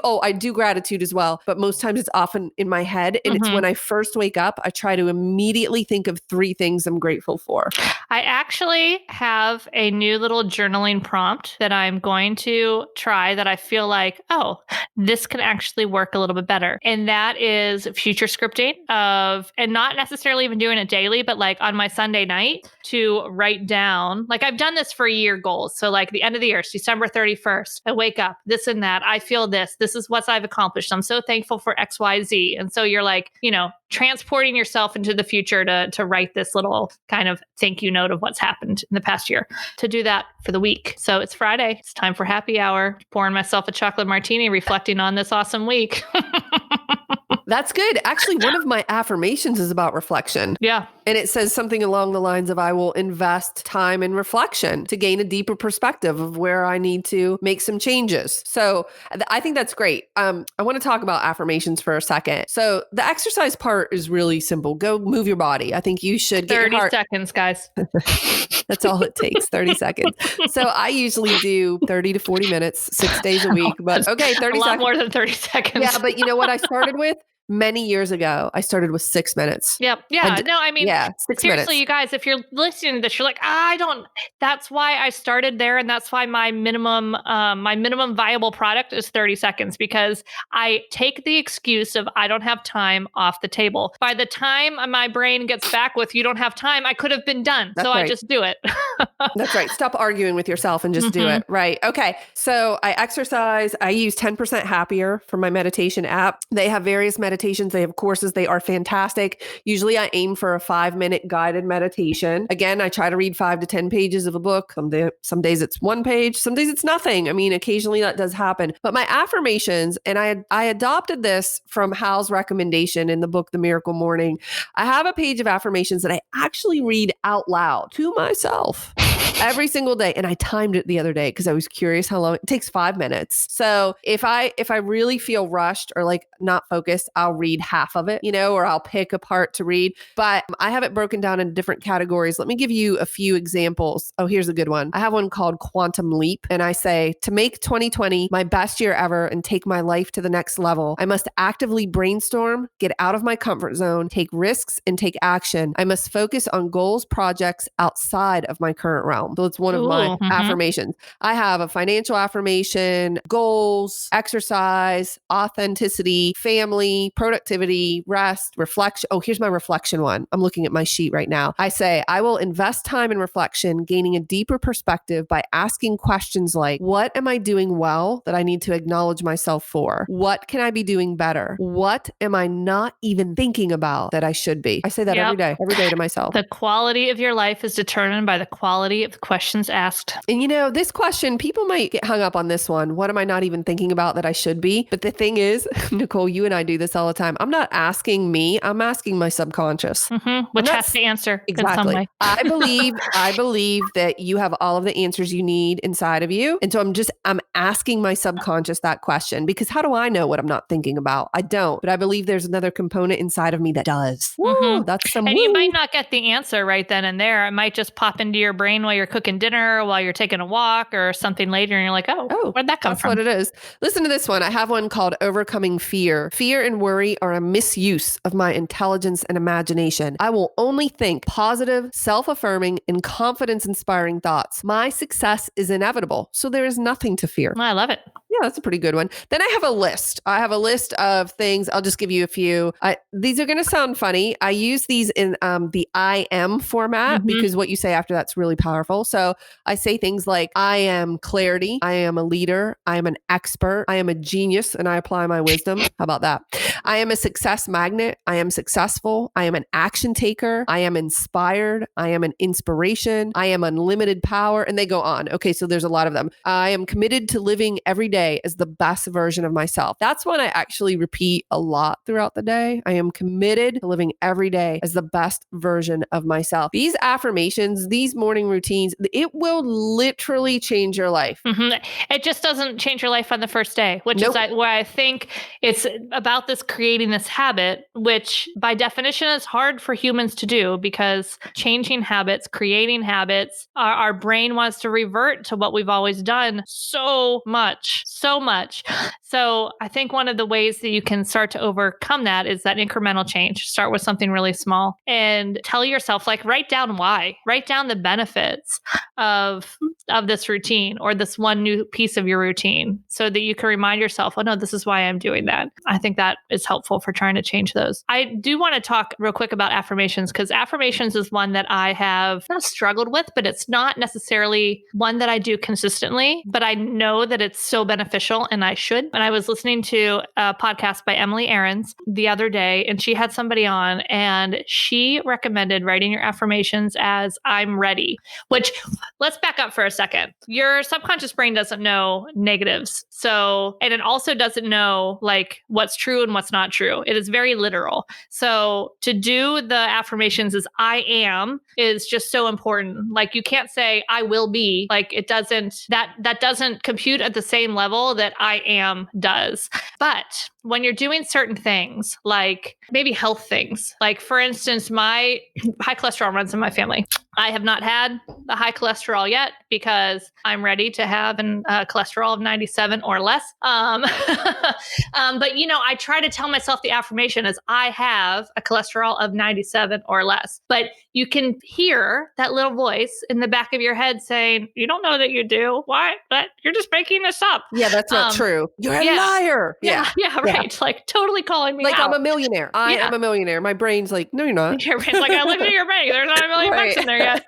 Speaker 3: gratitude as well, but most times it's often in my head. And it's when I first wake up, I try to immediately think of 3 things I'm grateful for.
Speaker 1: I actually have a new little journaling prompt that I'm going to try that I feel like, this can actually work a little bit better. And that is future scripting and not necessarily even doing it daily, but like on my Sunday night to write down, like I've done this for year goals. So like the end of the year, it's December 31st, I wake up, this and that, I feel this is what I've accomplished. I'm so thankful for X, Y, Z. And so you're like, transporting yourself into the future to write this little kind of thank you note of what's happened in the past year, to do that for the week. So it's Friday. It's time for happy hour, pouring myself a chocolate martini, reflecting on this awesome week.
Speaker 3: That's good. Actually, one of my affirmations is about reflection.
Speaker 1: Yeah.
Speaker 3: And it says something along the lines of, I will invest time in reflection to gain a deeper perspective of where I need to make some changes. So I think that's great. I want to talk about affirmations for a second. So the exercise part is really simple. Go move your body. I think you should get
Speaker 1: 30 seconds, guys.
Speaker 3: That's all it takes, 30 seconds. So I usually do 30 to 40 minutes, 6 days a week. But 30 seconds.
Speaker 1: A lot more than 30 seconds.
Speaker 3: Yeah, but you know what I started with? Many years ago, I started with 6 minutes.
Speaker 1: Yep. Yeah. No, I mean,
Speaker 3: 6
Speaker 1: seriously,
Speaker 3: minutes.
Speaker 1: you guys, if you're listening to this, you're like, that's why I started there. And that's why my minimum viable product is 30 seconds, because I take the excuse of I don't have time off the table. By the time my brain gets back with you don't have time, I could have been done.
Speaker 3: That's
Speaker 1: so
Speaker 3: right.
Speaker 1: I just do it.
Speaker 3: That's right. Stop arguing with yourself and just do it. Right. Okay. So I exercise. I use 10% Happier for my meditation app. They have various meditations. They have courses. They are fantastic. Usually I aim for a 5-minute guided meditation. Again, I try to read 5 to 10 pages of a book. Some days it's 1 page. Some days it's nothing. I mean, occasionally that does happen. But my affirmations, and I adopted this from Hal's recommendation in the book, The Miracle Morning. I have a page of affirmations that I actually read out loud to myself every single day. And I timed it the other day because I was curious how long it takes. 5 minutes. So if I really feel rushed or like not focused, I'll read half of it, or I'll pick a part to read. But I have it broken down in different categories. Let me give you a few examples. Oh, here's a good one. I have one called Quantum Leap. And I say, to make 2020 my best year ever and take my life to the next level, I must actively brainstorm, get out of my comfort zone, take risks, and take action. I must focus on goals, projects outside of my current realm. realm. So it's one of my affirmations. I have a financial affirmation, goals, exercise, authenticity, family, productivity, rest, reflection. Oh, here's my reflection one. I'm looking at my sheet right now. I say, I will invest time in reflection, gaining a deeper perspective by asking questions like, what am I doing well that I need to acknowledge myself for? What can I be doing better? What am I not even thinking about that I should be? I say that every day to myself.
Speaker 1: The quality of your life is determined by the quality of the questions asked.
Speaker 3: And this question, people might get hung up on this one. What am I not even thinking about that I should be? But the thing is, Nicole, you and I do this all the time. I'm not asking me, I'm asking my subconscious.
Speaker 1: Which has to answer
Speaker 3: exactly.
Speaker 1: in some way.
Speaker 3: I believe that you have all of the answers you need inside of you. And so I'm asking my subconscious that question, because how do I know what I'm not thinking about? I don't, but I believe there's another component inside of me that does. Woo, that's some
Speaker 1: you might not get the answer right then and there. It might just pop into your brain while you're cooking dinner, while you're taking a walk or something later. And you're like, oh, where'd that come from?
Speaker 3: That's what it is. Listen to this one. I have one called Overcoming Fear. Fear and worry are a misuse of my intelligence and imagination. I will only think positive, self-affirming, and confidence-inspiring thoughts. My success is inevitable, so there is nothing to fear.
Speaker 1: I love it.
Speaker 3: Yeah, that's a pretty good one. Then I have a list. I have a list of things. I'll just give you a few. These are going to sound funny. I use these in the I am format because what you say after that's really powerful. So I say things like, I am clarity. I am a leader. I am an expert. I am a genius, and I apply my wisdom. How about that? I am a success magnet. I am successful. I am an action taker. I am inspired. I am an inspiration. I am unlimited power. And they go on. Okay, so there's a lot of them. I am committed to living every day as the best version of myself. That's one I actually repeat a lot throughout the day. I am committed to living every day as the best version of myself. These affirmations, these morning routines, it will literally change your life.
Speaker 1: It just doesn't change your life on the first day, which is where I think it's about this creating this habit, which by definition is hard for humans to do, because changing habits, creating habits, our brain wants to revert to what we've always done so much. So I think one of the ways that you can start to overcome that is that incremental change. Start with something really small and tell yourself, like, write down why, write down the benefits of this routine or this one new piece of your routine, so that you can remind yourself, oh no, this is why I'm doing that. I think that is helpful for trying to change those. I do want to talk real quick about affirmations, because affirmations is one that I have not struggled with, but it's not necessarily one that I do consistently, but I know that it's so beneficial and I should. And I was listening to a podcast by Emily Aarons the other day, and she had somebody on and she recommended writing your affirmations as I'm ready, which, let's back up for a second. Your subconscious brain doesn't know negatives. So, and it also doesn't know like what's true and what's not true. It is very literal. So to do the affirmations as I am is just so important. Like, you can't say I will be, like it doesn't, that doesn't compute at the same level that I am does. But when you're doing certain things, like maybe health things, like for instance, my high cholesterol runs in my family. I have not had the high cholesterol yet because I'm ready to have a cholesterol of 97 or less. But I try to tell myself the affirmation is I have a cholesterol of 97 or less. But you can hear that little voice in the back of your head saying, you don't know that you do. Why? But you're just making this up.
Speaker 3: Yeah, that's not true. You're a liar.
Speaker 1: Yeah, right. Like totally calling me
Speaker 3: like
Speaker 1: out.
Speaker 3: I'm a millionaire. I am a millionaire. My brain's like, no, you're not.
Speaker 1: Your brain's like, I looked at your bank. There's not $1 million bucks in there yet.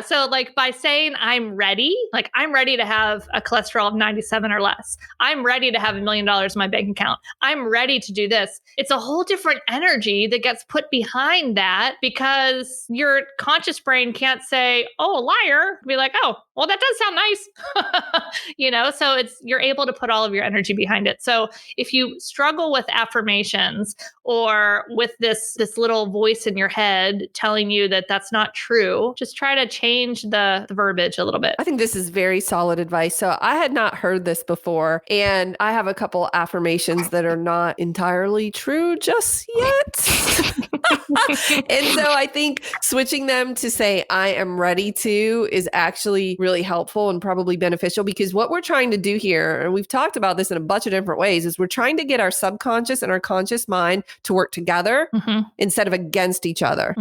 Speaker 1: So like by saying I'm ready, like I'm ready to have a cholesterol of 97 or less. I'm ready to have $1 million in my bank account. I'm ready to do this. It's a whole different energy that gets put behind that, because your conscious brain can't say, oh, liar. Be like, oh, well, that does sound nice. So you're able to put all of your energy behind it. So if you struggle with affirmations or with this little voice in your head telling you that that's not true, just try to change the verbiage a little bit.
Speaker 3: I think this is very solid advice. So I had not heard this before, and I have a couple affirmations that are not entirely true just yet. And so I think switching them to say, I am ready to is actually really helpful and probably beneficial, because what we're trying to do here, and we've talked about this in a bunch of different ways, is we're trying to get our subconscious and our conscious mind to work together instead of against each other.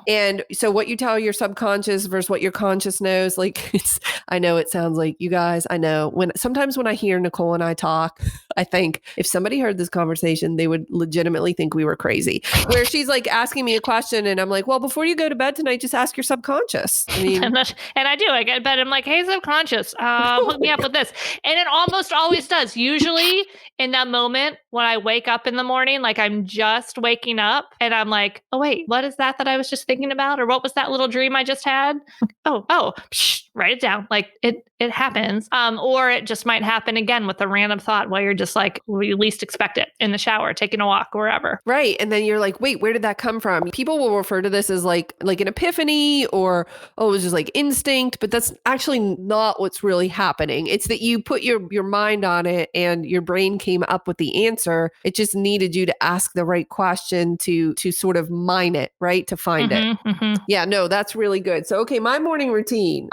Speaker 3: And so what you tell your subconscious versus what your conscious knows, like I know it sounds like, you guys, I know sometimes when I hear Nicole and I talk, I think if somebody heard this conversation, they would legitimately think we were crazy. Where she's like asking me a question and I'm like, well, before you go to bed tonight, just ask your subconscious. I mean,
Speaker 1: and I do. I get to bed. I'm like, hey, subconscious, hook me up with this. And it almost always does. Usually in that moment when I wake up in the morning, like I'm just waking up and I'm like, oh, wait, what is that I was just thinking about? Or what was that little dream I just had? Write it down. Like it happens. Or it just might happen again with a random thought while you're just like, well, you least expect it, in the shower, taking a walk, wherever.
Speaker 3: Right. And then you're like, wait, where did that come from? People will refer to this as like an epiphany, or, oh, it was just like instinct, but that's actually not what's really happening. It's that you put your mind on it and your brain came up with the answer. It just needed you to ask the right question to sort of mine it, right? To find it. Yeah, no, that's really good. So, okay, my morning routine.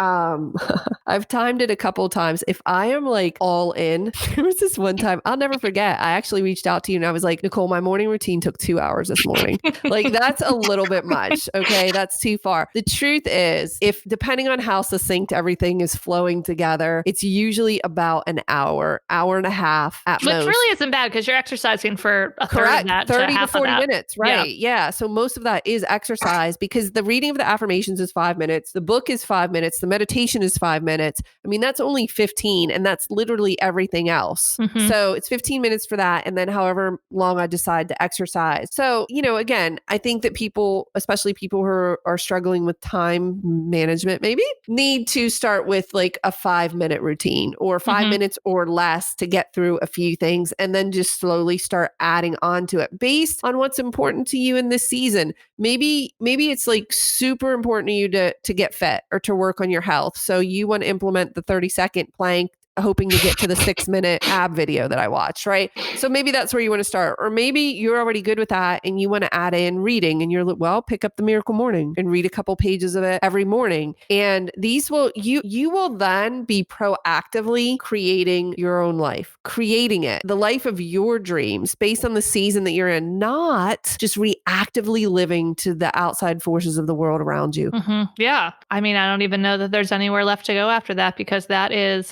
Speaker 3: I've timed it a couple of times. If I am like all in, there was this one time, I'll never forget. I actually reached out to you and I was like, Nicole, my morning routine took 2 hours this morning. Like, that's a little bit much. Okay. That's too far. The truth is, if depending on how succinct everything is flowing together, it's usually about an hour and a half at most.
Speaker 1: Which really isn't bad because you're exercising for a third of that.
Speaker 3: 30 to 40 minutes. Right. Yeah. So most of that is exercise, because the reading of the affirmations is 5 minutes. The book is 5 minutes. The meditation is 5 minutes. I mean, that's only 15, and that's literally everything else. So it's 15 minutes for that. And then however long I decide to exercise. So, again, I think that people, especially people who are struggling with time management, maybe need to start with like a 5-minute routine or 5 minutes or less to get through a few things, and then just slowly start adding on to it based on what's important to you in this season. Maybe it's like super important to you to get fit or to work on your health. So you want to implement the 30-second plank, hoping to get to the 6-minute ab video that I watched, right? So maybe that's where you want to start. Or maybe you're already good with that and you want to add in reading, and you're like, well, pick up the Miracle Morning and read a couple pages of it every morning. And these will, you will then be proactively creating your own life, creating it, the life of your dreams based on the season that you're in, not just reactively living to the outside forces of the world around you.
Speaker 1: Yeah. I mean, I don't even know that there's anywhere left to go after that, because that is,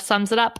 Speaker 1: sums it up.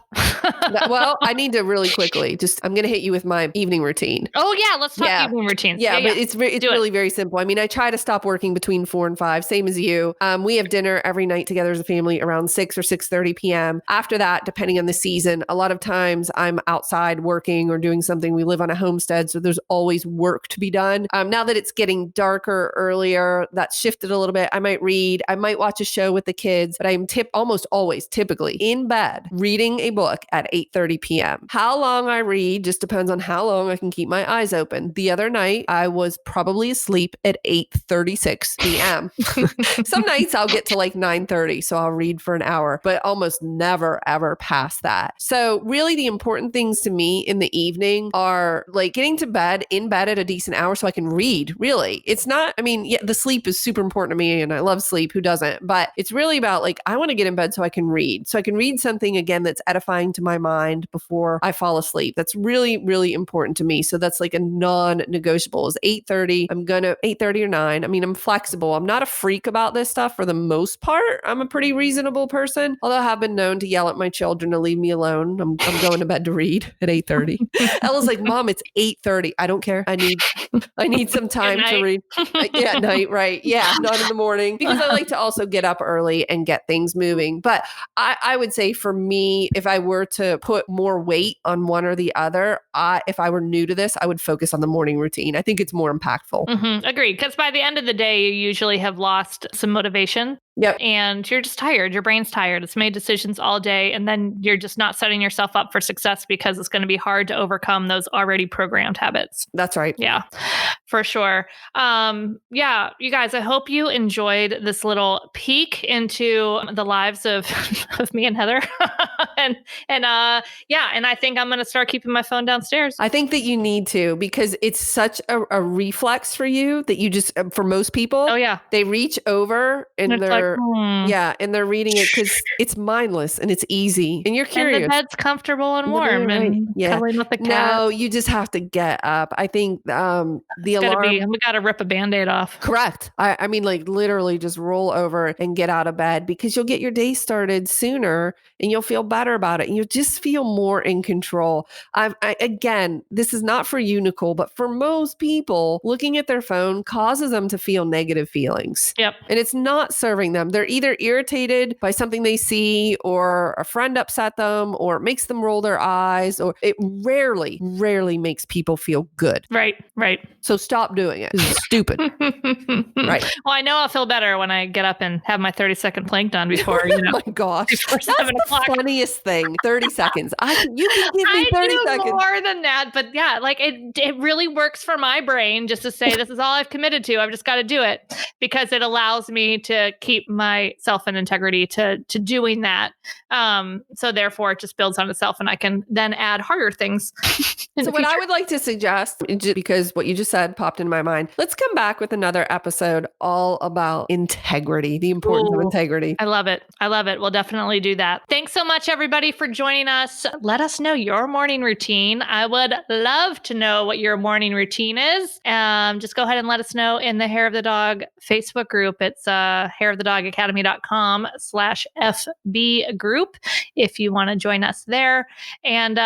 Speaker 3: Well, I need to really quickly I'm going to hit you with my evening routine.
Speaker 1: Oh yeah. Let's talk evening routines.
Speaker 3: Yeah, but it's really very simple. I mean, I try to stop working between 4 and 5, same as you. We have dinner every night together as a family around 6 or 6:30 p.m. After that, depending on the season, a lot of times I'm outside working or doing something. We live on a homestead, so there's always work to be done. Now that it's getting darker earlier, that's shifted a little bit. I might read, I might watch a show with the kids, but I'm almost always typically in bed reading a book at 8:30 p.m. How long I read just depends on how long I can keep my eyes open. The other night, I was probably asleep at 8:36 p.m. Some nights I'll get to like 9:30, so I'll read for an hour, but almost never, ever past that. So really the important things to me in the evening are like getting to bed, in bed at a decent hour so I can read, really. It's not, I mean, yeah, the sleep is super important to me and I love sleep, who doesn't? But it's really about like, I want to get in bed so I can read. So I can read something again that's edifying to my mind before I fall asleep. That's really, really important to me. So that's like a non-negotiable. Is 8:30. 8:30 or 9. I mean, I'm flexible. I'm not a freak about this stuff for the most part. I'm a pretty reasonable person, although I have been known to yell at my children to leave me alone. I'm going to bed to read at 8:30. Ella's like, Mom, it's 8:30. I don't care. I need some time to read. Yeah, at night, right? Yeah, not in the morning, because I like to also get up early and get things moving. But I would say for me, if I were to put more weight on one or the other, if I were new to this, I would focus on the morning routine. I think it's more impactful.
Speaker 1: Agreed. Because by the end of the day, you usually have lost some motivation.
Speaker 3: Yep.
Speaker 1: And you're just tired. Your brain's tired. It's made decisions all day. And then you're just not setting yourself up for success, because it's going to be hard to overcome those already programmed habits.
Speaker 3: That's right.
Speaker 1: Yeah, for sure. Yeah, you guys, I hope you enjoyed this little peek into the lives of me and Heather and I think I'm going to start keeping my phone downstairs.
Speaker 3: I think that you need to, because it's such a reflex for you that you just, for most people,
Speaker 1: Oh yeah,
Speaker 3: they reach over and
Speaker 1: it's
Speaker 3: they're,
Speaker 1: like,
Speaker 3: and they're reading it because it's mindless and it's easy and you're curious.
Speaker 1: And the bed's comfortable and warm and cuddling with the cat.
Speaker 3: No, you just have to get up. I think the alarm.
Speaker 1: We got to rip a Band-Aid off.
Speaker 3: Correct. I mean, like literally just roll over and get out of bed, because you'll get your day started sooner and you'll feel better about it. And you'll just feel more in control. Again, this is not for you, Nicole, but for most people, looking at their phone causes them to feel negative feelings.
Speaker 1: Yep.
Speaker 3: And it's not serving them. They're either irritated by something they see, or a friend upset them, or it makes them roll their eyes, or it rarely makes people feel good.
Speaker 1: Right.
Speaker 3: So stop doing it. It's stupid. Right.
Speaker 1: Well, I know I'll feel better when I get up and have my 30-second plank done before,
Speaker 3: Oh my gosh.
Speaker 1: before
Speaker 3: That's
Speaker 1: 7 o'clock.
Speaker 3: the funniest thing. 30 seconds. You can give me 30
Speaker 1: I do
Speaker 3: seconds.
Speaker 1: more than that, but yeah, like it really works for my brain just to say this is all I've committed to. I've just got to do it, because it allows me to keep myself in integrity to doing that. So therefore it just builds on itself, and I can then add harder things.
Speaker 3: So what I would like to suggest, just because what you just said popped in my mind, let's come back with another episode all about integrity, the importance of integrity.
Speaker 1: I love it. We'll definitely do that. Thanks so much, everybody, for joining us. Let us know your morning routine. I would love to know what your morning routine is. Just go ahead and let us know in the Hair of the Dog Facebook group. It's hairofthedogacademy.com/FB group if you want to join us there. And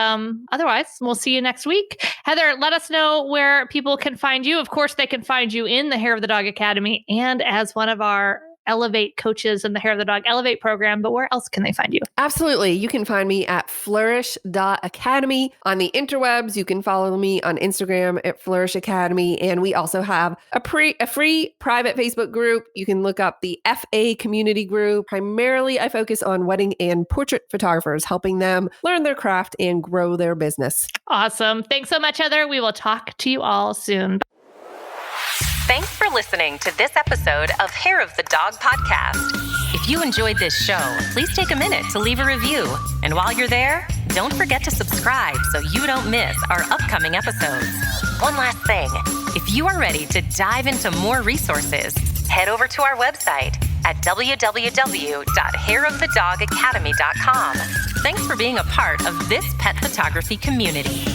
Speaker 1: otherwise, we'll see you next week. Heather, let us know where people can find you. Of course, they can find you in the Hair of the Dog Academy and as one of our Elevate coaches in the Hair of the Dog Elevate program, but where else can they find you?
Speaker 3: Absolutely. You can find me at flourish.academy on the interwebs. You can follow me on Instagram at Flourish Academy. And we also have a free private Facebook group. You can look up the FA community group. Primarily, I focus on wedding and portrait photographers, helping them learn their craft and grow their business.
Speaker 1: Awesome. Thanks so much, Heather. We will talk to you all soon.
Speaker 2: Thanks for listening to this episode of Hair of the Dog podcast. If you enjoyed this show, please take a minute to leave a review. And while you're there, don't forget to subscribe so you don't miss our upcoming episodes. One last thing, if you are ready to dive into more resources, head over to our website at www.hairofthedogacademy.com. Thanks for being a part of this pet photography community.